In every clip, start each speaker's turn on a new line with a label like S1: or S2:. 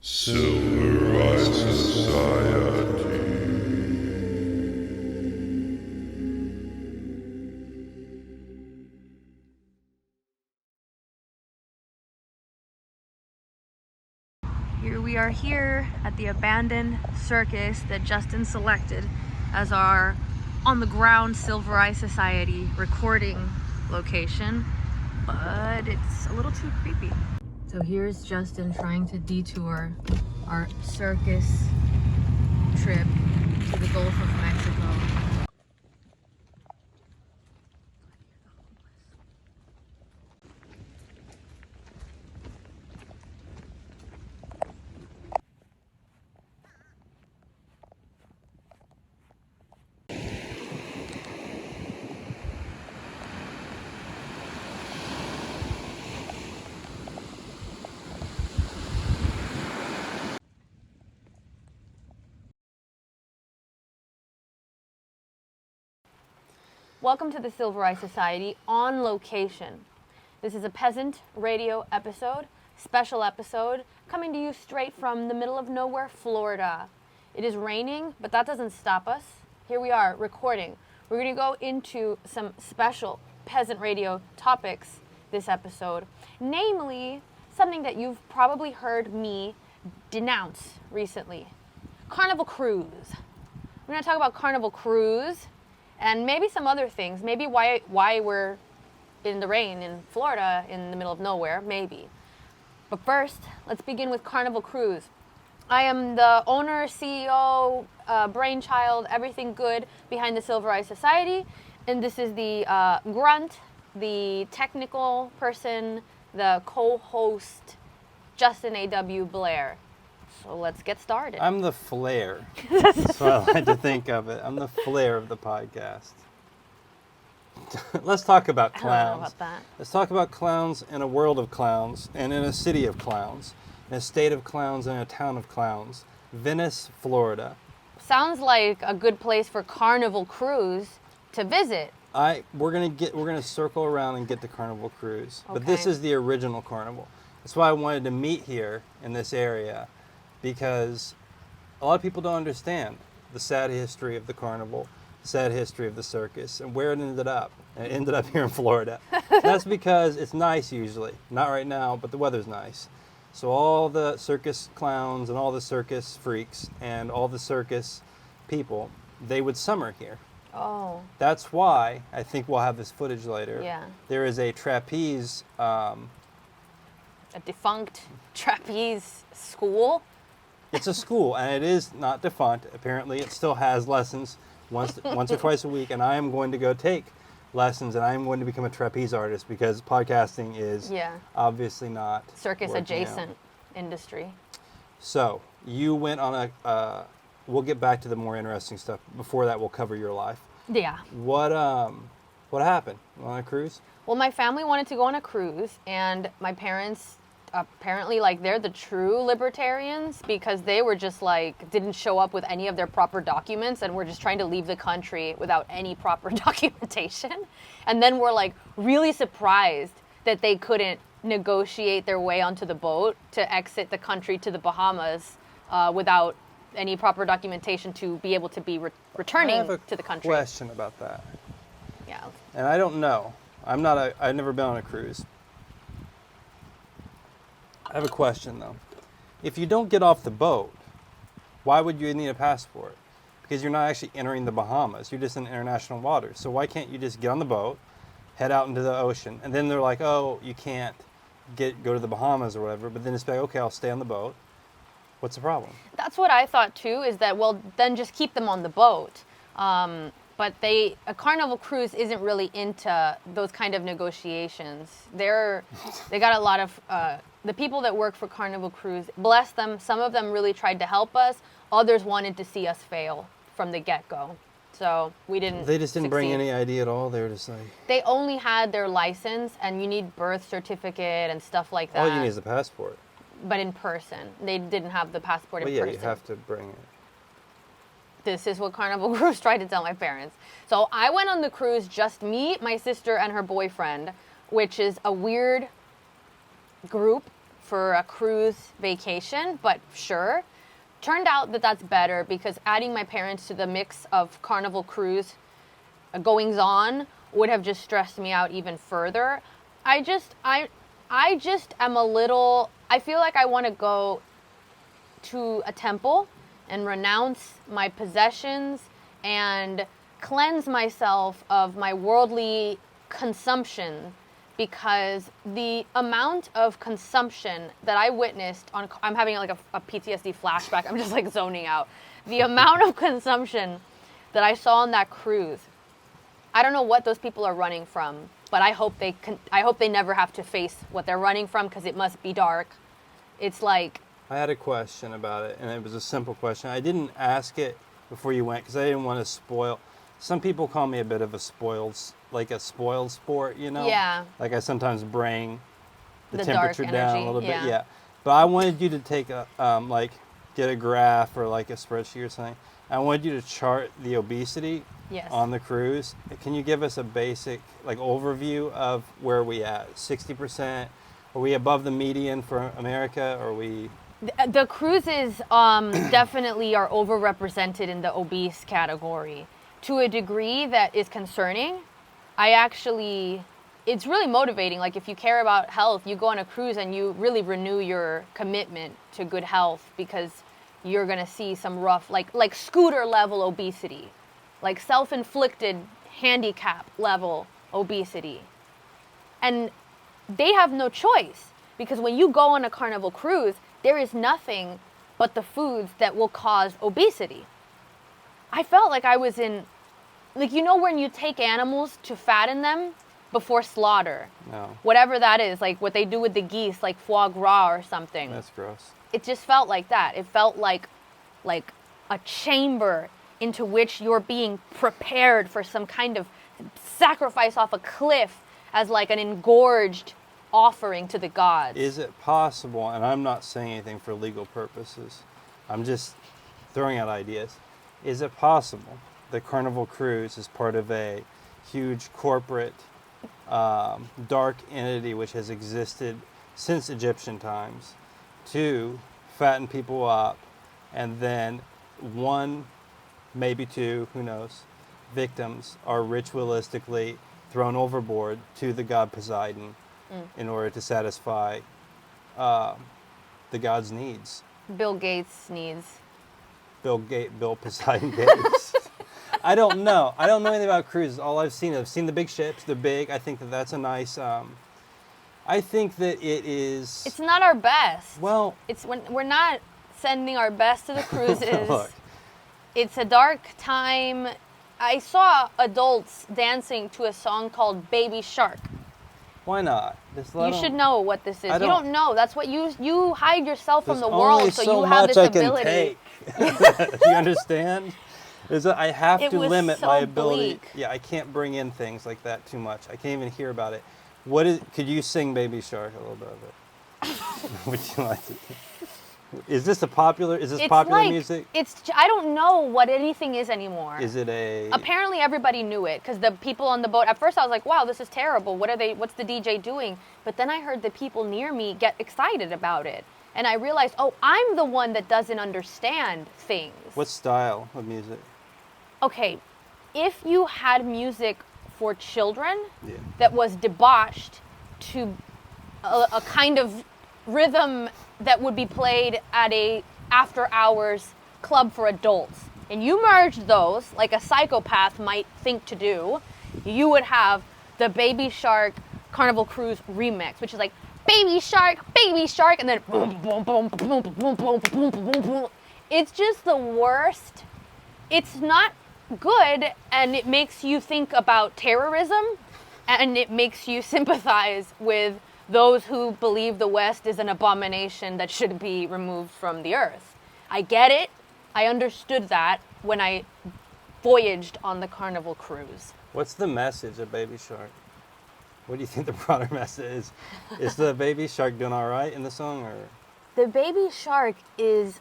S1: Silver Society.
S2: Here we are here at the abandoned circus that Justin selected as our on-the-ground Silver Eye Society recording location, but it's a little too creepy. So here's Justin trying to detour our circus trip to the Gulf of Mexico. Welcome to the Silver Eye Society on location. This is a Peasant Radio episode, special episode, coming to you straight from the middle of nowhere, Florida. It is raining, but that doesn't stop us. Here we are recording. We're going to go into some special Peasant Radio topics this episode, namely something that you've probably heard me denounce recently. Carnival Cruise. We're going to talk about Carnival Cruise and maybe some other things. Maybe why we're in the rain in Florida in the middle of nowhere, maybe. But first, let's begin with Carnival Cruise. I am the owner, CEO, brainchild, everything good behind the Silver Eye Society. And this is the grunt, the technical person, the co-host, Justin A.W. Blair. So let's get started.
S3: I'm the flair. That's what I like to think of it. I'm the flair of the podcast. Let's talk about clowns.
S2: I don't know about that.
S3: Let's talk about clowns in a world of clowns and in a city of clowns, in a state of clowns and a town of clowns. Venice, Florida.
S2: Sounds like a good place for Carnival Cruise to visit.
S3: We're gonna circle around and get to Carnival Cruise.
S2: Okay.
S3: But this is the original Carnival. That's why I wanted to meet here in this area, because a lot of people don't understand the sad history of the carnival, the sad history of the circus, and where it ended up. And it ended up here in Florida. That's because it's nice usually. Not right now, but the weather's nice. So all the circus clowns and all the circus freaks and all the circus people, they would summer here.
S2: Oh.
S3: That's why, I think we'll have this footage later.
S2: Yeah.
S3: There is a trapeze...
S2: a defunct trapeze school?
S3: It's a school, and it is not defunct. Apparently, it still has lessons once or twice a week, and I am going to go take lessons, and I am going to become a trapeze artist because podcasting is obviously not
S2: circus
S3: working
S2: adjacent
S3: out.
S2: Industry.
S3: So you went on a. We'll get back to the more interesting stuff. Before that, we'll cover your life.
S2: Yeah.
S3: What happened? On a cruise?
S2: Well, my family wanted to go on a cruise, and my parents apparently, they're the true libertarians because they were just didn't show up with any of their proper documents and were just trying to leave the country without any proper documentation. And then we're really surprised that they couldn't negotiate their way onto the boat to exit the country to the Bahamas without any proper documentation to be able to be returning to the country.
S3: I have a question about that.
S2: Yeah.
S3: And I don't know. I've never been on a cruise. I have a question, though. If you don't get off the boat, why would you need a passport? Because you're not actually entering the Bahamas. You're just in international waters. So why can't you just get on the boat, head out into the ocean, and then they're like, oh, you can't go to the Bahamas or whatever, but then it's like, okay, I'll stay on the boat. What's the problem?
S2: That's what I thought, too, is that, well, then just keep them on the boat. But a Carnival Cruise isn't really into those kind of negotiations. They got a lot of... the people that work for Carnival Cruise, bless them, some of them really tried to help us. Others wanted to see us fail from the get-go. So we didn't
S3: They just didn't bring
S2: succeed.
S3: any ID at all? They were just like...
S2: They only had their license, and you need birth certificate and stuff like that.
S3: All you need is a passport.
S2: But in person. They didn't have the passport in person.
S3: You have to bring it.
S2: This is what Carnival Cruise tried to tell my parents. So I went on the cruise, just me, my sister, and her boyfriend, which is a weird group for a cruise vacation, but sure. Turned out that that's better because adding my parents to the mix of Carnival Cruise goings on would have just stressed me out even further. I just am a little, I feel like I want to go to a temple and renounce my possessions and cleanse myself of my worldly consumption, because the amount of consumption that I witnessed I'm having like a PTSD flashback. I'm just like zoning out. The amount of consumption that I saw on that cruise. I don't know what those people are running from, but I hope they never have to face what they're running from, because it must be dark. It's like,
S3: I had a question about it, and it was a simple question. I didn't ask it before you went because I didn't want to spoil. Some people call me a bit of a spoiled sport, you know?
S2: Yeah.
S3: Like I sometimes bring the
S2: dark
S3: temperature down a
S2: energy,
S3: little bit.
S2: yeah.
S3: Yeah. But I wanted you to take a, get a graph or like a spreadsheet or something. I wanted you to chart the obesity
S2: yes.
S3: on the cruise. Can you give us a basic like overview of where we at? 60%? Are we above the median for America? Or are we...
S2: The cruises definitely are overrepresented in the obese category to a degree that is concerning. It's really motivating. Like if you care about health, you go on a cruise and you really renew your commitment to good health, because you're going to see some rough, like scooter level obesity, like self-inflicted handicap level obesity. And they have no choice, because when you go on a Carnival cruise, there is nothing but the foods that will cause obesity. I felt like I was in, like, you know when you take animals to fatten them before slaughter?
S3: No.
S2: Whatever that is, like what they do with the geese, like foie gras or something.
S3: That's gross.
S2: It just felt like that. It felt like a chamber into which you're being prepared for some kind of sacrifice off a cliff as like an engorged offering to the gods.
S3: Is it possible, and I'm not saying anything for legal purposes, I'm just throwing out ideas, is it possible that Carnival Cruise is part of a huge corporate dark entity which has existed since Egyptian times to fatten people up, and then one, maybe two, who knows, victims are ritualistically thrown overboard to the god Poseidon in order to satisfy the god's needs?
S2: Bill Gates' needs.
S3: Bill Poseidon Gates. I don't know. I don't know anything about cruises. All I've seen the big ships. They're big. I think that's a nice. I think that it is.
S2: It's not our best.
S3: Well,
S2: it's when we're not sending our best to the cruises.
S3: Look.
S2: It's a dark time. I saw adults dancing to a song called Baby Shark.
S3: Why not?
S2: You should know what this is.
S3: I
S2: You don't know. That's what you hide yourself from
S3: There's
S2: the world,
S3: only
S2: so
S3: so
S2: you have this
S3: much I can
S2: ability.
S3: take. Do you understand? I have
S2: It
S3: to
S2: was
S3: limit
S2: so
S3: my ability.
S2: bleak.
S3: Yeah, I can't bring in things like that too much. I can't even hear about it. Could you sing Baby Shark a little bit of it? Would you like to? Is this popular music?
S2: I don't know what anything is anymore.
S3: Is it a?
S2: Apparently everybody knew it, because the people on the boat, at first I was like, wow, this is terrible. What's the DJ doing? But then I heard the people near me get excited about it. And I realized, oh, I'm the one that doesn't understand things.
S3: What style of music?
S2: Okay, if you had music for children
S3: Yeah.
S2: that was debauched to a kind of rhythm that would be played at a after-hours club for adults, and you merged those, like a psychopath might think to do, you would have the Baby Shark Carnival Cruise remix, which is like, baby shark, and then boom, boom, boom, boom, boom, boom, boom, boom, boom. It's just the worst. It's not good, and it makes you think about terrorism, and it makes you sympathize with those who believe the West is an abomination that should be removed from the earth. I get it. I understood that when I voyaged on the Carnival Cruise.
S3: What's the message of Baby Shark? What do you think the broader message is? Is the Baby Shark doing all right in the song, or?
S2: The Baby Shark is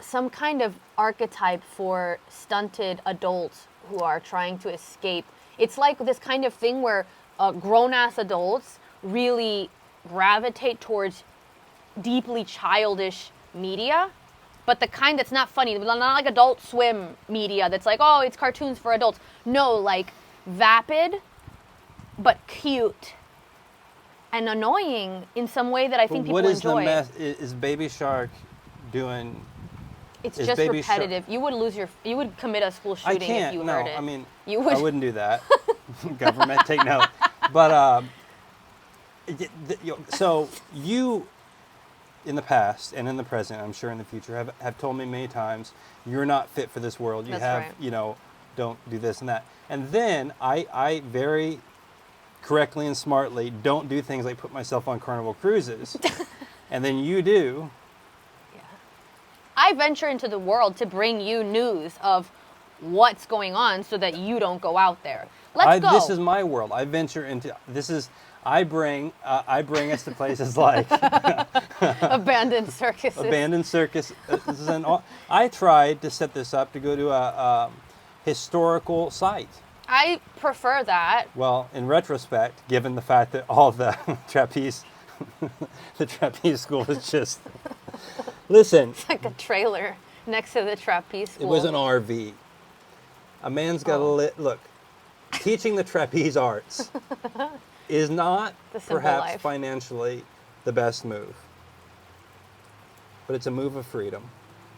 S2: some kind of archetype for stunted adults who are trying to escape. It's like this kind of thing where grown-ass adults really gravitate towards deeply childish media, but the kind that's not funny, not like Adult Swim media that's like, oh, it's cartoons for adults. No, like vapid, but cute and annoying in some way that I think people enjoy.
S3: What is the mess? Is Baby Shark doing?
S2: It's just repetitive. You would commit a school shooting if you heard it.
S3: I mean,
S2: you would.
S3: I wouldn't do that. Government, take note. But so you, in the past and in the present, I'm sure in the future, have told me many times, you're not fit for this world.
S2: That's right.
S3: Don't do this and that. And then I very correctly and smartly don't do things like put myself on Carnival Cruises. And then you do.
S2: Yeah. I venture into the world to bring you news of what's going on so that you don't go out there. Let's go.
S3: This is my world. I venture into I bring us to places like
S2: abandoned circuses.
S3: Abandoned circuses. I tried to set this up to go to a historical site.
S2: I prefer that.
S3: Well, in retrospect, given the fact that all the trapeze school is just listen.
S2: It's like a trailer next to the trapeze school.
S3: It was an RV. A man's got to look. Teaching the trapeze arts is not perhaps
S2: life.
S3: Financially the best move, but it's a move of freedom,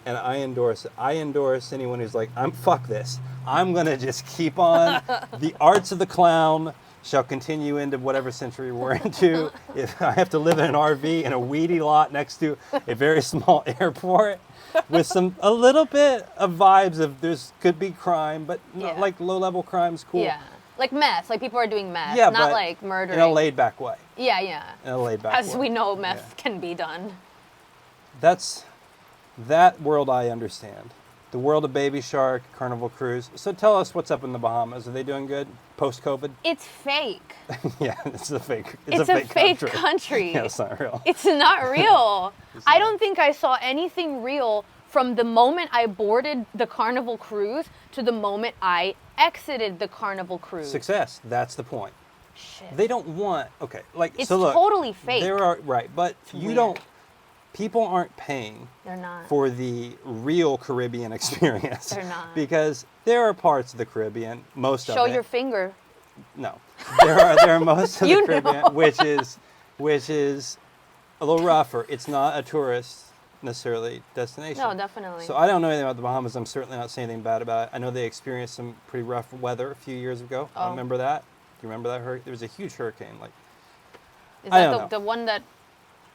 S3: and I endorse it. I endorse anyone who's like, fuck this. I'm gonna just keep on. The arts of the clown shall continue into whatever century we're into. If I have to live in an RV in a weedy lot next to a very small airport with a little bit of vibes of could be crime, but not like low-level crime's cool.
S2: Yeah, like meth. Like people are doing meth,
S3: yeah,
S2: not like murdering.
S3: In a laid-back way.
S2: Yeah, yeah.
S3: In a laid-back way.
S2: As we know, meth can be done.
S3: That world I understand. The world of Baby Shark, Carnival Cruise. So tell us what's up in the Bahamas. Are they doing good post-COVID?
S2: It's fake.
S3: Yeah, it's a fake.
S2: It's a fake country.
S3: Yeah, it's not real.
S2: It's not real. I don't think I saw anything real from the moment I boarded the Carnival Cruise to the moment I exited the Carnival Cruise.
S3: Success. That's the point.
S2: Shit.
S3: They don't want. Okay, like
S2: it's
S3: so. Look,
S2: totally fake.
S3: There are right, but you don't. People aren't paying
S2: They're not.
S3: for the real Caribbean experience.
S2: They're not.
S3: Because there are parts of the Caribbean, most of it.
S2: Show your finger.
S3: No. There are most of the Caribbean, which is a little rougher. It's not a tourist necessarily destination.
S2: No, definitely.
S3: So I don't know anything about the Bahamas. I'm certainly not saying anything bad about it. I know they experienced some pretty rough weather a few years ago.
S2: Oh.
S3: I remember that. Do you remember that hurricane? There was a huge hurricane.
S2: Is that the one that...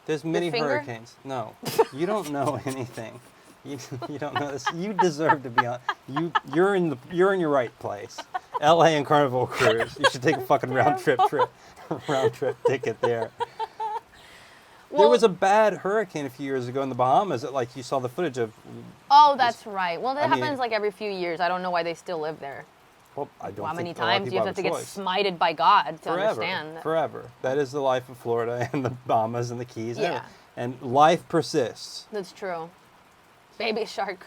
S3: There's many
S2: finger?
S3: hurricanes. No, you don't know anything. You don't know this. You deserve to be on. You're in your right place. L.A. and Carnival Cruise. You should take a fucking round trip ticket there. Well, there was a bad hurricane a few years ago in the Bahamas that you saw the footage of.
S2: Oh, that's right. Well, that happens every few years. I don't know why they still live there.
S3: Well, I don't.
S2: How many
S3: think a lot of
S2: times do you
S3: people
S2: have to
S3: a
S2: get
S3: choice.
S2: smited by God to understand?
S3: Forever. That is the life of Florida and the Bahamas and the Keys.
S2: Yeah.
S3: And life persists.
S2: That's true. Baby Shark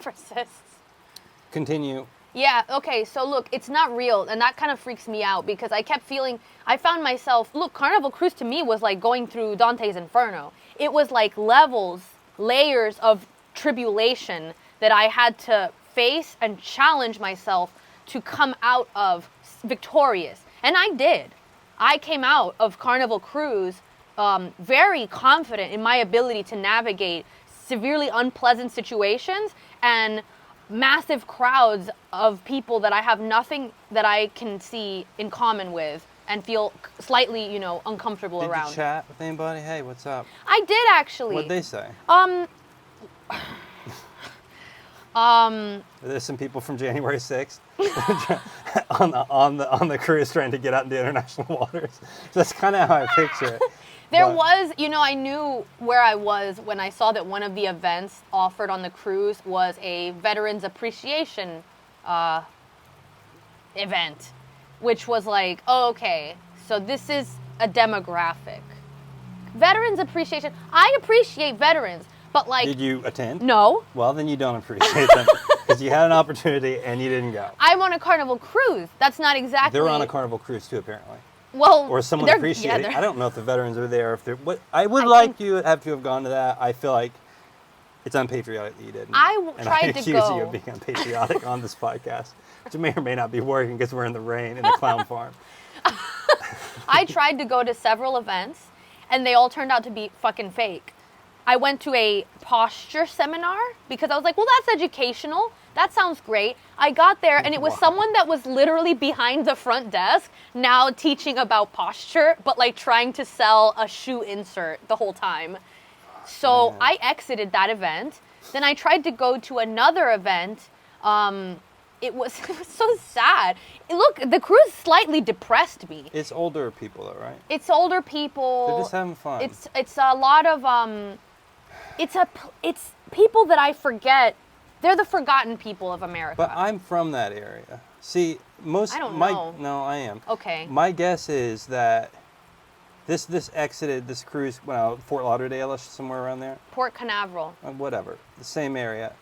S2: persists.
S3: Continue.
S2: Yeah, okay, so look, it's not real, and that kind of freaks me out because I found myself, look, Carnival Cruise to me was like going through Dante's Inferno. It was like layers of tribulation that I had to face and challenge myself to come out of victorious. And I did. I came out of Carnival Cruise very confident in my ability to navigate severely unpleasant situations and massive crowds of people that I have nothing that I can see in common with and feel slightly, uncomfortable around.
S3: Did you chat with anybody? Hey, what's up?
S2: I did actually.
S3: What'd they say? There's some people from January 6th on the cruise trying to get out into international waters. So that's kind of how I picture it.
S2: There was, I knew where I was when I saw that one of the events offered on the cruise was a Veterans Appreciation event, which was like, oh, okay, so this is a demographic. Veterans Appreciation. I appreciate veterans, but
S3: Did you attend?
S2: No.
S3: Well, then you don't appreciate them because you had an opportunity and you didn't go.
S2: I'm on a Carnival Cruise. That's not exactly...
S3: They're on a Carnival Cruise too, apparently.
S2: Well,
S3: or someone
S2: they're-
S3: appreciating.
S2: yeah,
S3: I don't know if the veterans are there. If they're, what I would
S2: I
S3: like
S2: think-
S3: you have to have gone to that. I feel like it's unpatriotic that you didn't. And
S2: tried
S3: I
S2: to
S3: accuse you
S2: go.
S3: of being unpatriotic on this podcast, which may or may not be working because we're in the rain in a clown farm.
S2: I tried to go to several events, and they all turned out to be fucking fake. I went to a posture seminar because I was like, well, that's educational. That sounds great. I got there, and it was
S3: Wow.
S2: someone that was literally behind the front desk now teaching about posture, but like trying to sell a shoe insert the whole time. So
S3: Man.
S2: I exited that event. Then I tried to go to another event. It was so sad. Look, the cruise slightly depressed me.
S3: It's older people, though, right?
S2: It's older people.
S3: They're just having fun.
S2: It's a lot of it's people that I forget. They're the forgotten people of America.
S3: But I'm from that area. See, most
S2: I don't
S3: my
S2: know.
S3: no, I am.
S2: Okay.
S3: My guess is that this cruise went out Fort Lauderdale, somewhere around there,
S2: Port Canaveral.
S3: whatever, the same area.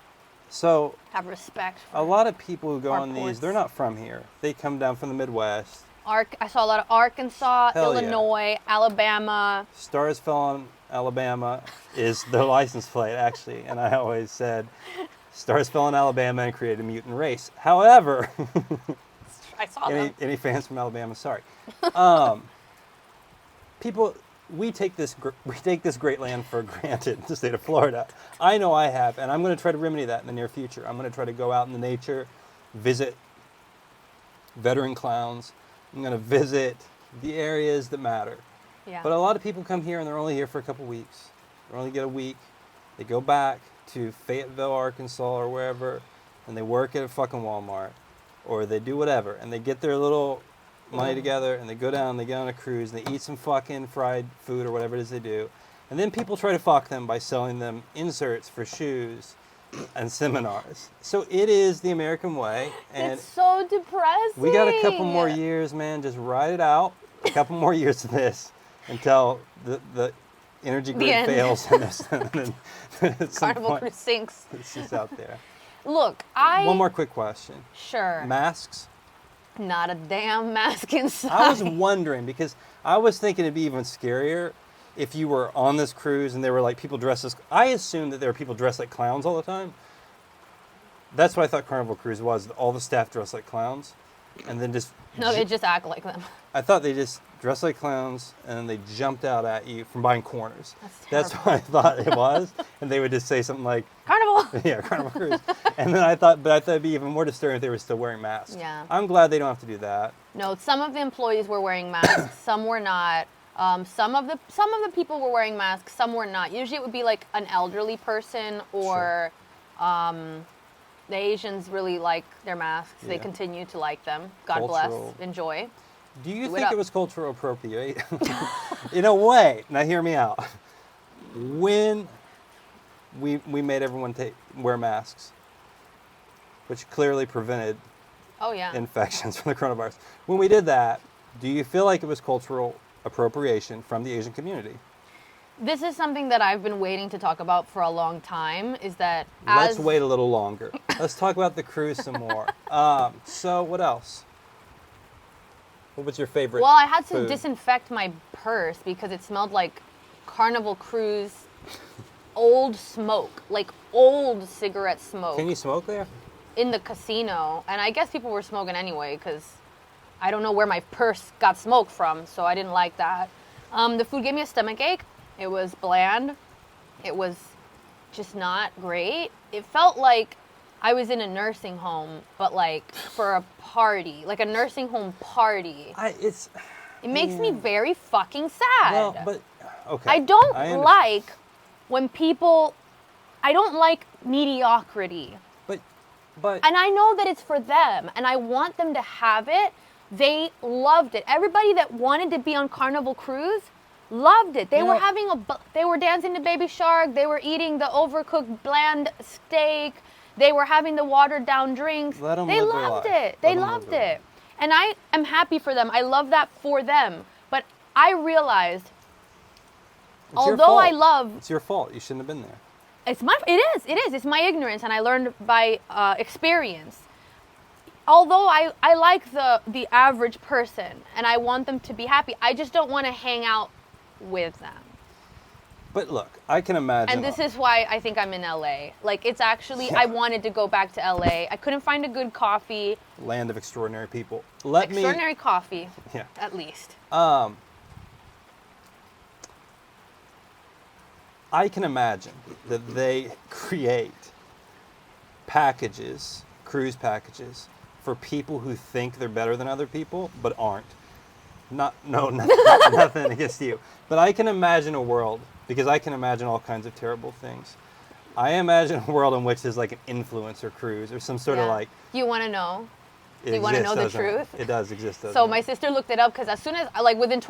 S3: So
S2: Have respect.
S3: a lot of people who go
S2: Our
S3: on these,
S2: ports.
S3: they're not from here. They come down from the Midwest.
S2: I saw a lot of Arkansas,
S3: Hell yeah.
S2: Illinois, Alabama.
S3: Stars Fell on Alabama is their license plate, actually. And I always said, Stars Fell on Alabama and created a mutant race. However,
S2: I saw them.
S3: any fans from Alabama, sorry. People, we take this great land for granted, the state of Florida. I know I have, and I'm going to try to remedy that in the near future. I'm going to try to go out in the nature, visit veteran clowns. I'm going to visit the areas that matter.
S2: Yeah.
S3: But a lot of people come here and they're only here for a couple weeks. They only get a week. They go back to Fayetteville, Arkansas, or wherever, and they work at a fucking Walmart, or they do whatever, and they get their little money together, and they go down, they get on a cruise, and they eat some fucking fried food or whatever it is they do. And then people try to fuck them by selling them inserts for shoes and seminars. So it is the American way, and
S2: It's so depressing.
S3: we got a couple more years, man. Just ride it out. A couple more years of this until the energy grid
S2: end.
S3: fails and then at some
S2: Carnival
S3: point
S2: Cruise sinks.
S3: it's just out there.
S2: Look,
S3: One more quick question.
S2: Sure.
S3: Masks?
S2: Not a damn mask inside.
S3: I was wondering because I was thinking it'd be even scarier if you were on this cruise and there were like people dressed as. I assumed that there were people dressed like clowns all the time. That's what I thought Carnival Cruise was. All the staff dressed like clowns, and then just.
S2: No, they just act like them.
S3: I thought they just dressed like clowns and then they jumped out at you from behind corners.
S2: That's
S3: what I thought it was, and they would just say something like,
S2: Carnival.
S3: "Yeah, Carnival Cruise," and then I thought it'd be even more disturbing if they were still wearing masks.
S2: Yeah.
S3: I'm glad they don't have to do that.
S2: No, some of the employees were wearing masks. Some were not. Some of the people were wearing masks. Some were not. Usually, it would be like an elderly person or. The Asians really like their masks. They
S3: Yeah.
S2: continue to like them. God
S3: Cultural.
S2: bless. Enjoy.
S3: Do you
S2: Do it
S3: think
S2: up.
S3: it was cultural appropriate? In a way. Now hear me out. When we made everyone wear masks, which clearly prevented
S2: Oh, yeah.
S3: infections from the coronavirus. When we did that, do you feel like it was cultural appropriation from the Asian community?
S2: This is something that I've been waiting to talk about for a long time, is that
S3: Let's wait a little longer. Let's talk about the cruise some more. So what else? What was your favorite
S2: Well, I had to
S3: food?
S2: disinfect my purse because it smelled like Carnival Cruise old smoke, like old cigarette smoke
S3: Can you smoke there?
S2: in the casino. And I guess people were smoking anyway because I don't know where my purse got smoke from, so I didn't like that. The food gave me a stomach ache. It was bland. It was just not great. It felt like I was in a nursing home, but like for a party, like a nursing home party. It makes me very fucking sad.
S3: Well, but okay.
S2: I don't
S3: understand.
S2: like when people, I don't like mediocrity.
S3: But
S2: And I know that it's for them, and I want them to have it. They loved it. Everybody that wanted to be on Carnival Cruise loved it. They
S3: You
S2: were
S3: know-
S2: they were dancing to Baby Shark. They were eating the overcooked bland steak. They were having the watered down drinks.
S3: Let 'em
S2: They
S3: live their
S2: loved
S3: life.
S2: it. They
S3: Let 'em live
S2: loved
S3: their
S2: it. And I am happy for them. I love that for them. But I realized,
S3: it's your
S2: although I
S3: fault.
S2: love,
S3: It's your fault. You shouldn't have been there.
S2: it is. It's my ignorance, and I learned by experience. although I like the average person and I want them to be happy, I just don't want to hang out with them.
S3: But look, I can imagine.
S2: And this is why I think I'm in LA. Like, it's actually, I wanted to go back to LA. I couldn't find a good coffee.
S3: Land of extraordinary people.
S2: Extraordinary coffee,
S3: Yeah.
S2: at least.
S3: I can imagine that they create packages, cruise packages, for people who think they're better than other people, but aren't. Nothing against you. But I can imagine a world, because I can imagine all kinds of terrible things. I imagine a world in which there's like an influencer cruise or some sort of like...
S2: You want to know?
S3: Do
S2: you want to know the truth?
S3: It does exist.
S2: So my sister looked it up because as soon as, like within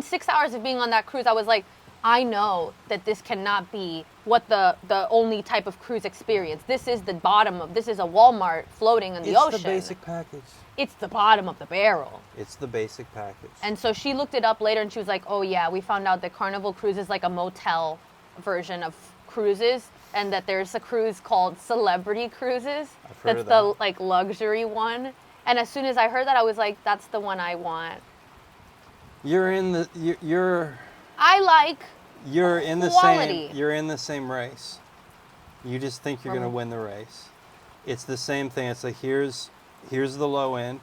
S2: 6 hours of being on that cruise, I was like, I know that this cannot be what the only type of cruise experience. This is the bottom of, this is a Walmart floating in the ocean.
S3: It's the basic package.
S2: It's the bottom of the barrel.
S3: It's the basic package.
S2: And so she looked it up later and she was like, oh yeah, we found out that Carnival Cruise is like a motel version of cruises and that there's a cruise called Celebrity Cruises.
S3: I've heard
S2: That's
S3: of that.
S2: the like luxury one. And as soon as I heard that, I was like, that's the one I want.
S3: You're in the
S2: I like
S3: you're in the
S2: quality.
S3: same you're in the same race. You just think you're going to win the race. It's the same thing. It's like here's the low end.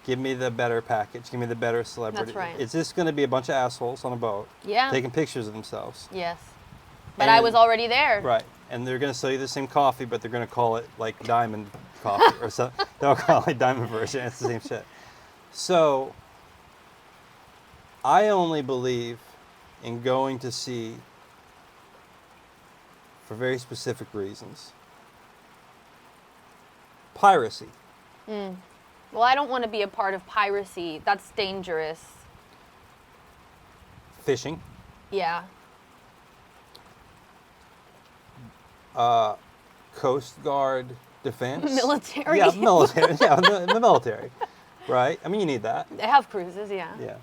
S3: Give me the better package. Give me the better celebrity.
S2: That's right.
S3: It's just going to be a bunch of assholes on a boat taking pictures of themselves.
S2: Yes. But I was already there.
S3: Right. And they're going to sell you the same coffee, but they're going to call it like diamond coffee or something. They'll call it diamond version. It's the same shit. So I only believe in going to sea for very specific reasons. Piracy.
S2: Well, I don't want to be a part of piracy. That's dangerous.
S3: Fishing.
S2: Yeah.
S3: Coast Guard defense.
S2: Military.
S3: Yeah, military. Yeah, the military. Right? I mean, you need that.
S2: They have cruises, yeah.
S3: Yeah.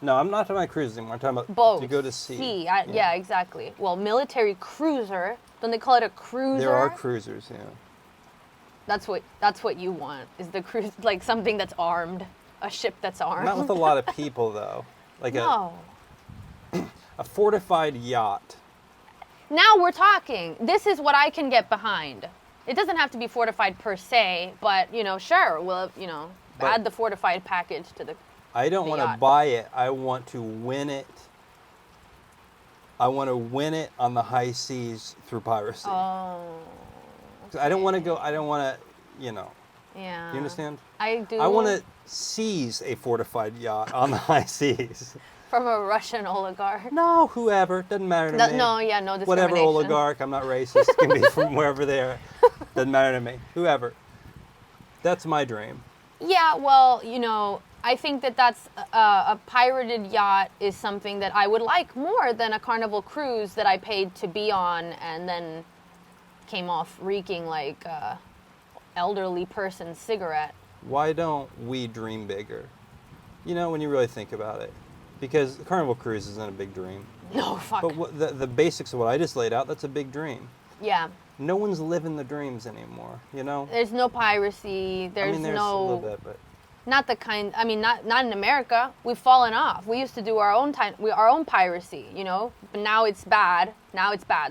S3: No, I'm not talking about cruises anymore. I'm talking about
S2: Boats.
S3: to go to sea.
S2: Yeah, exactly. Well, military cruiser. Don't they call it a cruiser?
S3: There are cruisers, yeah.
S2: That's what you want. Is the cruise like something that's armed, a ship that's armed?
S3: Not with a lot of people, though. Like
S2: no.
S3: a fortified yacht.
S2: Now we're talking. This is what I can get behind. It doesn't have to be fortified per se, but sure, we'll add the fortified package to the.
S3: I don't want to buy it. I want to win it. I want to win it on the high seas through piracy.
S2: Oh.
S3: I don't want to go. I don't want to.
S2: Yeah.
S3: You understand?
S2: I do.
S3: I want to seize a fortified yacht on the high seas.
S2: From a Russian oligarch.
S3: No, whoever. Doesn't matter to me.
S2: No discrimination.
S3: Whatever oligarch. I'm not racist. It can be from wherever they are. Doesn't matter to me. Whoever. That's my dream.
S2: Yeah, well, I think that's a pirated yacht is something that I would like more than a Carnival Cruise that I paid to be on and then came off reeking like elderly person's cigarette.
S3: Why don't we dream bigger? When you really think about it. Because the Carnival Cruise isn't a big dream.
S2: No, fuck.
S3: But the basics of what I just laid out, that's a big dream.
S2: Yeah.
S3: No one's living the dreams anymore,
S2: There's no piracy. There's
S3: there's
S2: no...
S3: a little bit, but...
S2: Not the kind... I mean, not in America. We've fallen off. We used to do our own piracy, But now it's bad.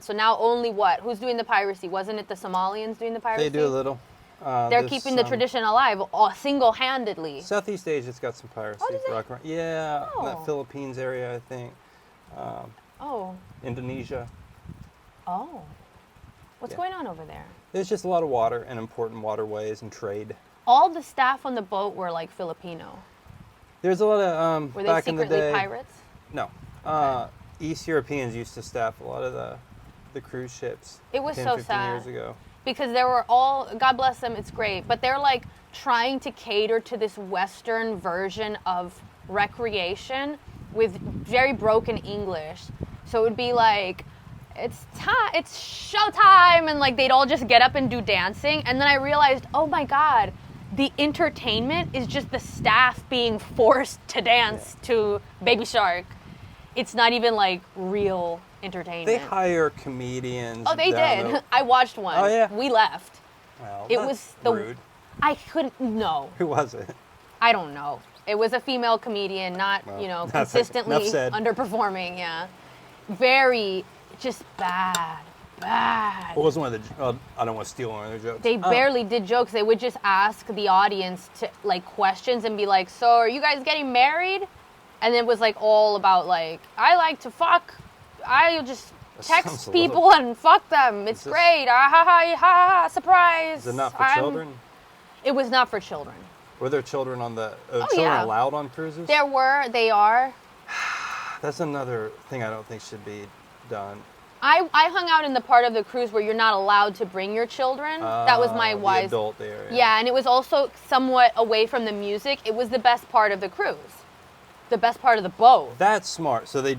S2: So now only what? Who's doing the piracy? Wasn't it the Somalians doing the piracy?
S3: They do a little.
S2: They're keeping the tradition alive single-handedly.
S3: Southeast Asia's got some piracy.
S2: Oh,
S3: Yeah,
S2: Oh.
S3: that Philippines area, I think.
S2: Oh.
S3: Indonesia.
S2: Oh. What's
S3: Yeah.
S2: going on over there?
S3: There's just a lot of water and important waterways and trade.
S2: All the staff on the boat were like Filipino.
S3: There's a lot of
S2: Were they
S3: back in the
S2: secretly
S3: day.
S2: pirates?
S3: No. East Europeans used to staff a lot of the cruise ships.
S2: It was
S3: 10,
S2: so
S3: 15
S2: sad.
S3: years ago.
S2: Because they were all, God bless them, it's great, but they're like trying to cater to this Western version of recreation with very broken English. So it would be like, it's showtime, and like they'd all just get up and do dancing. And then I realized, oh my God, the entertainment is just the staff being forced to dance to Baby Shark. It's not even like real entertainment.
S3: They hire comedians.
S2: Oh, they
S3: down
S2: did. I watched one.
S3: Oh, yeah.
S2: We left.
S3: Well,
S2: It
S3: that's
S2: was the
S3: rude.
S2: I couldn't no.
S3: Who was it?
S2: I don't know. It was a female comedian, not,
S3: Well,
S2: you know,
S3: that's okay.
S2: consistently
S3: Enough said.
S2: underperforming, yeah. Very just bad.
S3: What was one of the? I don't want to steal one of their jokes.
S2: They barely did jokes. They would just ask the audience to like questions and be like, "So, are you guys getting married?" And it was like all about like, "I like to fuck. I just
S3: That
S2: text
S3: sounds a
S2: people and fuck them. It's
S3: this-
S2: great. Ah, ha ha ha! Surprise!"
S3: Is it not for children?
S2: It was not for children.
S3: Were there children on the?
S2: Oh,
S3: Children
S2: yeah.
S3: allowed on cruises?
S2: They are.
S3: That's another thing I don't think should be done.
S2: I hung out in the part of the cruise where you're not allowed to bring your children. That was my
S3: The
S2: wise.
S3: adult area.
S2: Yeah, and it was also somewhat away from the music. It was the best part of the cruise, the best part of the boat.
S3: That's smart. So they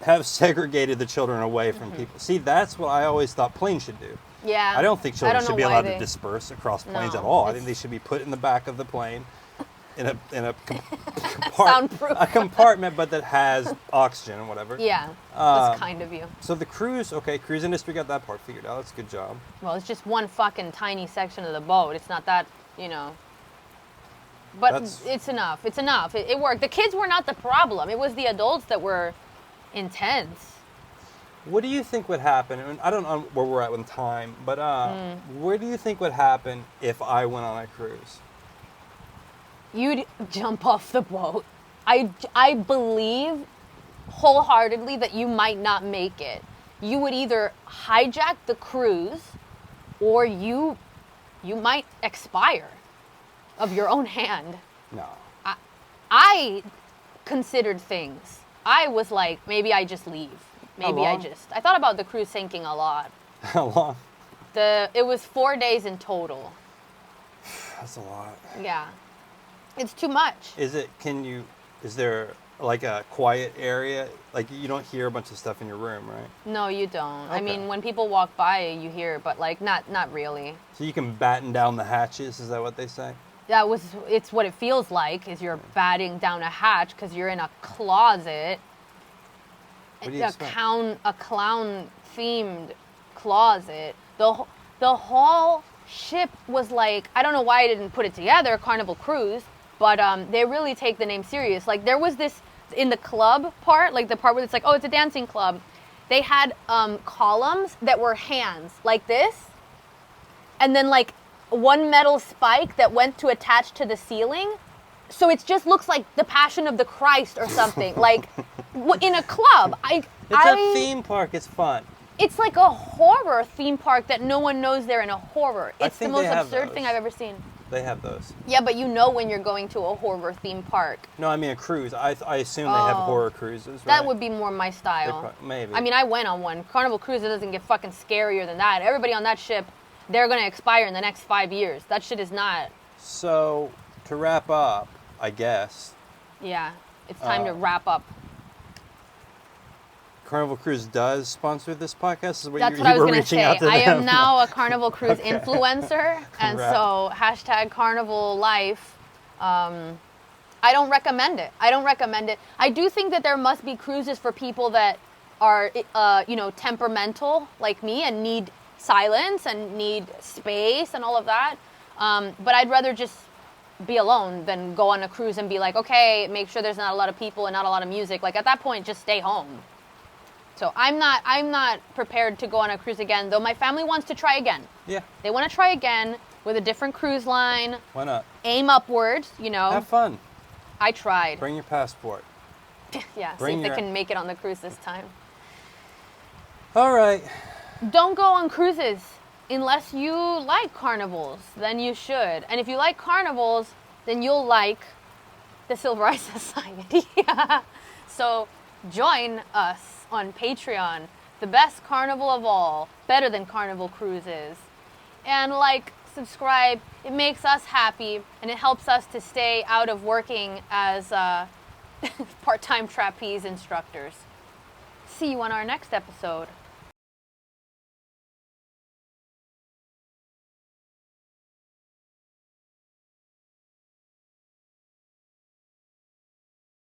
S3: have segregated the children away from people. See, that's what I always thought planes should do.
S2: Yeah.
S3: I don't think children
S2: know
S3: should be
S2: why
S3: allowed
S2: they-
S3: to disperse across planes
S2: No,
S3: at all. I
S2: it's-
S3: think they should be put in the back of the plane in a
S2: Soundproof.
S3: a compartment, but that has oxygen and whatever.
S2: Yeah, that's kind of you.
S3: So the cruise industry got that part figured out. That's a good job.
S2: Well, it's just one fucking tiny section of the boat. It's not that, you know. But
S3: That's-
S2: it's enough. It's enough. It worked. The kids were not the problem. It was the adults that were intense.
S3: What do you think would happen? And I don't know where we're at with time, but where do you think would happen if I went on a cruise?
S2: You'd jump off the boat. I believe wholeheartedly that you might not make it. You would either hijack the cruise or you might expire of your own hand.
S3: No.
S2: I considered things. I was like, maybe I just leave. Maybe
S3: long?
S2: I thought about the cruise sinking a lot.
S3: How long?
S2: It was 4 days in total.
S3: That's a lot.
S2: Yeah. It's too much.
S3: Is there like a quiet area? Like you don't hear a bunch of stuff in your room, right?
S2: No, you don't. I
S3: Okay.
S2: mean, when people walk by, you hear it, but like not really.
S3: So you can batten down the hatches, is that what they say?
S2: It's what it feels like is you're batting down a hatch because you're in a closet.
S3: What do you expect?
S2: A clown themed closet. The whole ship was like, I don't know why I didn't put it together, Carnival Cruise, but they really take the name serious. Like there was this in the club part, like the part where it's like, oh, it's a dancing club. They had columns that were hands like this, and then like one metal spike that went to attach to the ceiling. So it just looks like the Passion of the Christ or something. Like in a club.
S3: It's a theme park, it's fun.
S2: It's like a horror theme park that no one knows they're in a horror.
S3: I
S2: It's the
S3: think
S2: most
S3: they have
S2: absurd
S3: those.
S2: thing I've ever seen.
S3: They have those.
S2: Yeah, but you know when you're going to a horror theme park.
S3: No, I mean a cruise. I assume they have
S2: Oh.
S3: horror cruises, right?
S2: That would be more my
S3: They
S2: style.
S3: maybe.
S2: I mean, I went on one. Carnival Cruise, it doesn't get fucking scarier than that. Everybody on that ship, they're going to expire in the next 5 years. That shit is not.
S3: So, to wrap up, I guess,
S2: Yeah, it's time to wrap up.
S3: Carnival Cruise does sponsor this podcast? Is what
S2: That's
S3: you
S2: what I was
S3: were
S2: going to
S3: reaching
S2: say.
S3: out to
S2: I
S3: them?
S2: am now a Carnival Cruise influencer, and
S3: Right.
S2: so hashtag Carnival Life. I don't recommend it. I do think that there must be cruises for people that are, temperamental like me and need silence and need space and all of that. But I'd rather just be alone than go on a cruise and be like, okay, make sure there's not a lot of people and not a lot of music. Like at that point, just stay home. So I'm not prepared to go on a cruise again, though my family wants to try again.
S3: Yeah,
S2: They want to try again with a different cruise line,
S3: why not?
S2: aim upwards, you know.
S3: Have fun.
S2: I tried.
S3: Bring your passport.
S2: Yeah, see
S3: bring
S2: if they
S3: your-
S2: can make it on the cruise this time.
S3: All right.
S2: Don't go on cruises unless you like carnivals. Then you should. And if you like carnivals, then you'll like the Silver Eye Society. So join us on Patreon, the best carnival of all, better than Carnival Cruises. And subscribe. It makes us happy, and it helps us to stay out of working as part-time trapeze instructors. See you on our next episode.